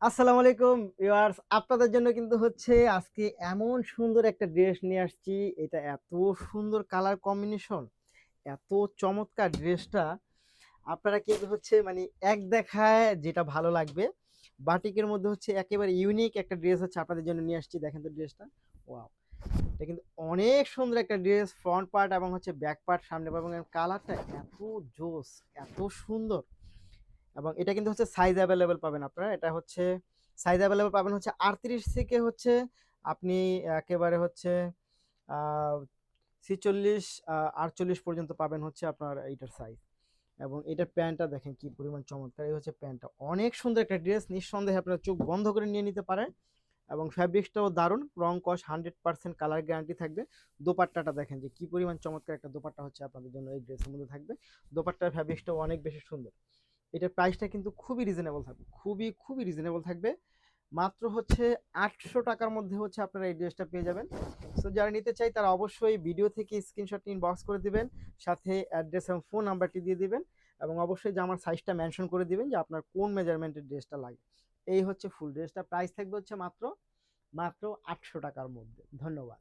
আসসালামু আলাইকুম ভিউয়ার্স, আপনাদের জন্য কিন্তু হচ্ছে আজকে এমন সুন্দর একটা ড্রেস নিয়ে আসছি। এটা এত সুন্দর কালার কম্বিনেশন, এত চমৎকার ড্রেসটা। আপনারা কিন্তু হচ্ছে মানে এক দেখায় যেটা ভালো লাগবে। বাটিকের মধ্যে হচ্ছে একেবারে ইউনিক একটা ড্রেস হচ্ছে আপনাদের জন্য নিয়ে আসছি। দেখেন তো ড্রেসটা, ওয়াও! এটা কিন্তু অনেক সুন্দর একটা ড্রেস। ফ্রন্ট পার্ট এবং হচ্ছে ব্যাক পার্ট, সামনে এবং কালারটা এত জোস, এত সুন্দর। এবং এটা কিন্তু হচ্ছে সাইজ অ্যাভেলেবেল পাবেন আপনারা। এটা হচ্ছে সাইজ অ্যাভেলেবেল পাবেন হচ্ছে 38 থেকে হচ্ছে আপনি একেবারে হচ্ছে আহ 46 48 পর্যন্ত পাবেন হচ্ছে আপনার এইটার সাইজ। এবং এটার প্যান্টটা দেখেন কি পরিমাণ চমৎকার। এই হচ্ছে প্যান্টটা, অনেক সুন্দর একটা ড্রেস। নিঃসন্দেহে আপনার চোখ বন্ধ করে নিয়ে নিতে পারেন। এবং ফ্যাব্রিক্সটাও দারুণ, রং কস 100% কালার গ্যারান্টি থাকবে। দোপাট্টাটা দেখেন যে কি পরিমাণ চমৎকার একটা দোপাট্টা হচ্ছে আপনাদের জন্য এই ড্রেসের মধ্যে থাকবে। দোপাট্টার ফ্যাব্রিক্সটাও অনেক বেশি সুন্দর। এটার প্রাইসটা কিন্তু খুবই রিজনেবল থাকবে, খুবই রিজনেবল থাকবে। মাত্র হচ্ছে 800 টাকার মধ্যে হচ্ছে আপনারা এই ড্রেসটা পেয়ে যাবেন। সো যারা নিতে চাই তারা অবশ্যই ভিডিও থেকে স্ক্রিনশট ইনবক্স করে দিবেন, সাথে অ্যাড্রেস এবং ফোন নাম্বারটি দিয়ে দিবেন। এবং অবশ্যই যে আমার সাইজটা মেনশন করে দিবেন যে আপনার কোন মেজারমেন্টের ড্রেসটা লাগে। এই হচ্ছে ফুল ড্রেসটা, প্রাইস থাকবে হচ্ছে মাত্র মাত্র 800 টাকার মধ্যে। ধন্যবাদ।